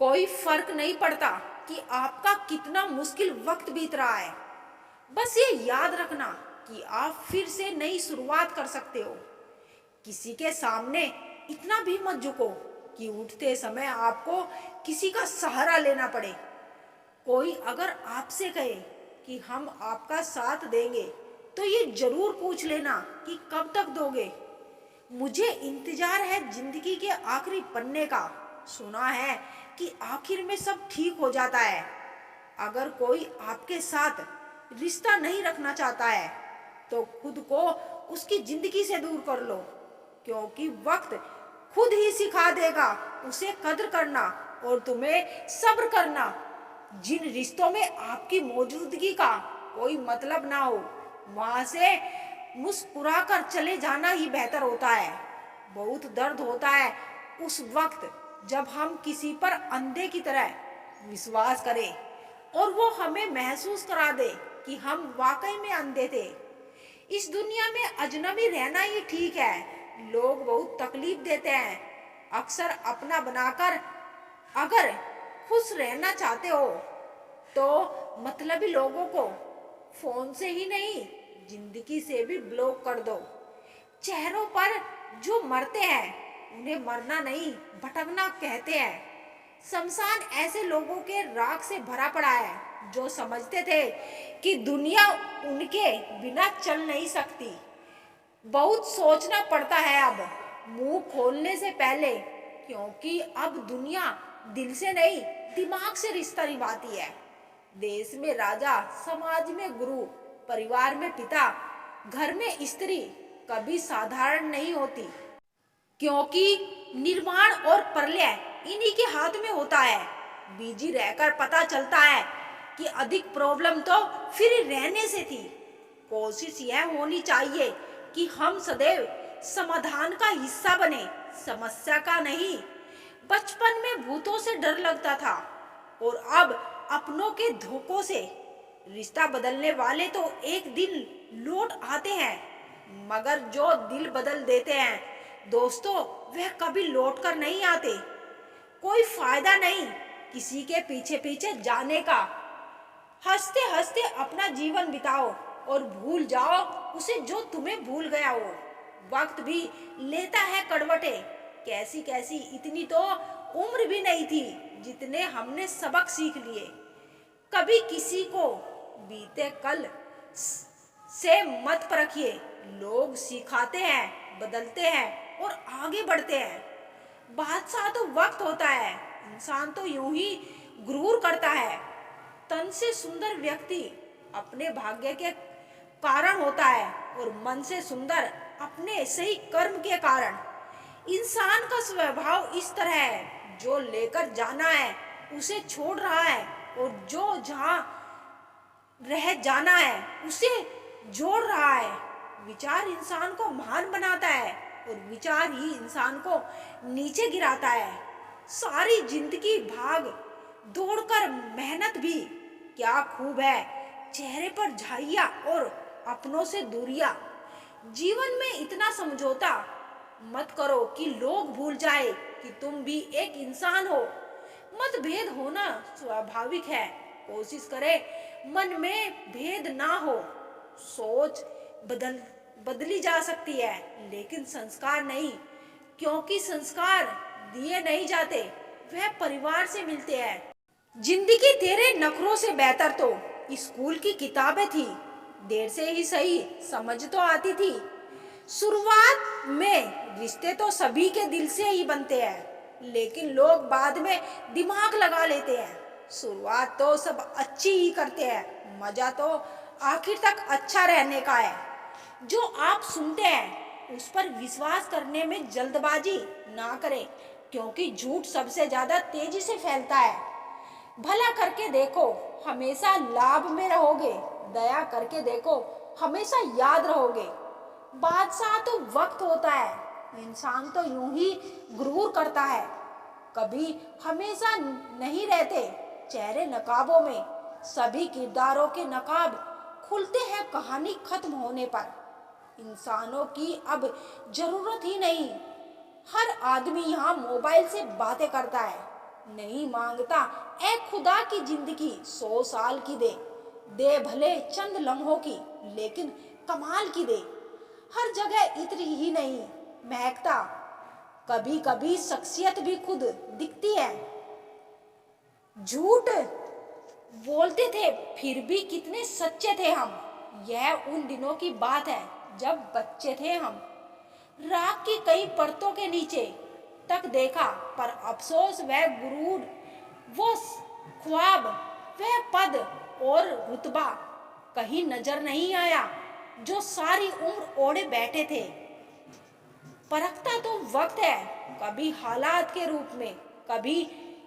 कोई फर्क नहीं पड़ता कि आपका कितना मुश्किल वक्त बीत रहा है। बस ये याद रखना कि आप फिर से नई शुरुआत कर सकते हो। किसी के सामने इतना भी मत झुको कि उठते समय आपको किसी का सहारा लेना पड़े। कोई अगर आपसे कहे कि हम आपका साथ देंगे, तो ये जरूर पूछ लेना कि कब तक दोगे। मुझे इंतजार है जिंदगी के आखिरी पन्ने का। सुना है कि आखिर में सब ठीक हो जाता है। अगर कोई आपके साथ रिश्ता नहीं रखना चाहता है, तो खुद को उसकी जिंदगी से दूर कर लो, क्योंकि वक्त खुद ही सिखा देगा उसे कद्र करना और तुम्हें सब्र करना। जिन रिश्तों में आपकी मौजूदगी का कोई मतलब ना हो, वहां से मुस्कुरा कर चले जाना ही बेहतर होता है। बहुत दर्द होता है उस वक्त जब हम किसी पर अंधे की तरह विश्वास करें और वो हमें महसूस करा दे कि हम वाकई में अंधे थे। इस दुनिया में अजनबी रहना ही ठीक है। लोग बहुत तकलीफ देते हैं। अक्सर अपना बनाकर अगर खुश रहना चाहते हो, तो मतलबी लोगों को फोन से ही नहीं, जिंदगी से भी ब्लॉक कर दो। चेहरों पर जो मरते हैं उन्हें मरना नहीं, भटकना कहते हैं। शमशान ऐसे लोगों के राख से भरा पड़ा है जो समझते थे कि दुनिया उनके बिना चल नहीं सकती। बहुत सोचना पड़ता है अब मुंह खोलने से पहले, क्योंकि अब दुनिया दिल से नहीं, दिमाग से रिश्ता निभाती है। देश में राजा, समाज में गुरु, परिवार में पिता, घर में स्त्री कभी साधारण नहीं होती, क्योंकि निर्माण और प्रलय इन्हीं के हाथ में होता है। बिजी रहकर पता चलता है कि अधिक प्रॉब्लम तो फिर रहने से थी। कोशिश यह होनी चाहिए कि हम सदैव समाधान का हिस्सा बने, समस्या का नहीं। बचपन में भूतों से डर लगता था और अब अपनों के धोखों से। रिश्ता बदलने वाले तो एक दिन लौट आते हैं, मगर जो दिल बदल देते हैं दोस्तों, वह कभी लौट कर नहीं आते। कोई फायदा नहीं किसी के पीछे पीछे जाने का। हंसते हंसते अपना जीवन बिताओ और भूल जाओ उसे जो तुम्हें भूल गया हो। वक्त भी लेता है करवटे कैसी कैसी, इतनी तो उम्र भी नहीं थी जितने हमने सबक सीख लिए। कभी किसी को बीते कल से मत परखिए। लोग सिखाते हैं, बदलते हैं और आगे बढ़ते हैं। बादशाह तो वक्त होता है, इंसान तो यूं ही गुरूर करता है। तन से सुंदर व्यक्ति अपने भाग्य के कारण होता है और मन से सुंदर अपने सही कर्म के कारण। इंसान का स्वभाव इस तरह है, जो लेकर जाना है उसे छोड़ रहा है और जो जहां रह जाना है उसे जोड़ रहा है। विचार इंसान को महान बनाता है और विचार ही इंसान को नीचे गिराता है। सारी जिंदगी भाग दौड़कर मेहनत भी क्या खूब है, चेहरे पर झाइयाँ और अपनों से दूरियां। जीवन में इतना समझौता मत करो कि लोग भूल जाए कि तुम भी एक इंसान हो। मतभेद होना स्वाभाविक है, कोशिश करें मन में भेद ना हो। सोच बदली जा सकती है, लेकिन संस्कार नहीं, क्योंकि संस्कार दिए नहीं जाते, वह परिवार से मिलते हैं। जिंदगी तेरे नखरों से बेहतर तो स्कूल की किताबें थी। देर से ही सही, समझ तो आती थी। शुरुआत में रिश्ते तो सभी के दिल से ही बनते हैं, लेकिन लोग बाद में दिमाग लगा लेते हैं। शुरुआत तो सब अच्छी ही करते हैं, मजा तो आखिर तक अच्छा रहने का है। जो आप सुनते हैं उस पर विश्वास करने में जल्दबाजी ना करें, क्योंकि झूठ सबसे ज्यादा तेजी से फैलता है। भला करके देखो, हमेशा लाभ में रहोगे। दया करके देखो, हमेशा याद रहोगे। बादशाह तो वक्त होता है, इंसान तो यूं ही गुरूर करता है। कभी हमेशा नहीं रहते चेहरे नकाबों में। सभी किरदारों के नकाब खुलते हैं कहानी खत्म होने पर। इंसानों की अब जरूरत ही नहीं। हर आदमी यहाँ मोबाइल से बातें करता है। नहीं मांगता ए खुदा की जिंदगी 100 साल की दे, दे भले चंद लम्हों की लेकिन कमाल की दे। हर जगह इत्र ही नहीं महकता, कभी कभी शख्सियत भी खुद दिखती है। झूठ बोलते थे फिर भी कितने सच्चे थे हम, यह उन दिनों की बात है जब बच्चे थे हम। राख की कई परतों के नीचे तक देखा पर अफसोस वह गुरूर, वो ख्वाब, वह पद और रुतबा कहीं नजर नहीं आया जो सारी उम्र ओढ़े बैठे थे। परखता तो वक्त है, कभी हालात के रूप में, कभी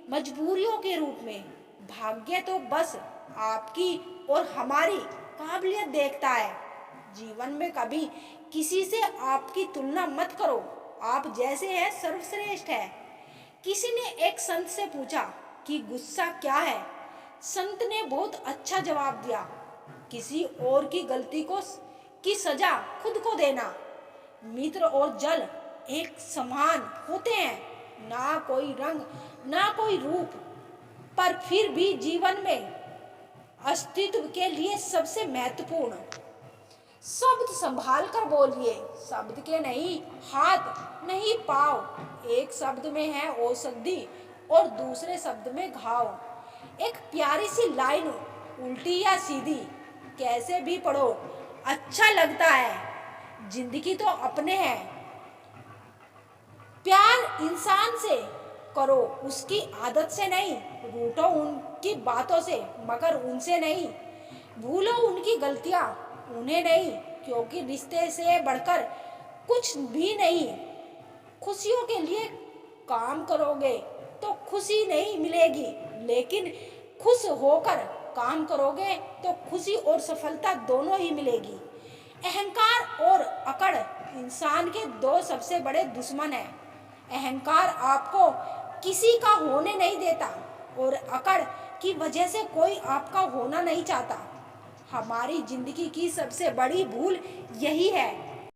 मजबूरियों के रूप में। भाग्य तो बस आपकी और हमारी काबिलियत देखता है। जीवन में कभी किसी से आपकी तुलना मत करो, आप जैसे हैं सर्वश्रेष्ठ है। किसी ने एक संत से पूछा कि गुस्सा क्या है। संत ने बहुत अच्छा जवाब दिया, किसी और की गलती को की सजा खुद को देना। मित्र और जल एक समान होते हैं, ना कोई रंग ना कोई रूप, पर फिर भी जीवन में अस्तित्व के लिए सबसे महत्वपूर्ण। शब्द संभाल कर बोलिए, शब्द के नहीं हाथ नहीं पाँव। एक शब्द में है औषधि और दूसरे शब्द में घाव। एक प्यारी सी लाइन उल्टी या सीधी कैसे भी पढ़ो अच्छा लगता है। जिंदगी तो अपने हैं, प्यार इंसान से करो उसकी आदत से नहीं, रूठो उनकी बातों से मगर उनसे नहीं, भूलो उनकी गलतियां उन्हें नहीं, क्योंकि रिश्ते से बढ़कर कुछ भी नहीं। खुशियों के लिए काम करोगे तो खुशी नहीं मिलेगी, लेकिन खुश होकर काम करोगे तो खुशी और सफलता दोनों ही मिलेगी। अहंकार और अकड़ इंसान के दो सबसे बड़े दुश्मन हैं। अहंकार आपको किसी का होने नहीं देता और अकड़ की वजह से कोई आपका होना नहीं चाहता। हमारी जिंदगी की सबसे बड़ी भूल यही है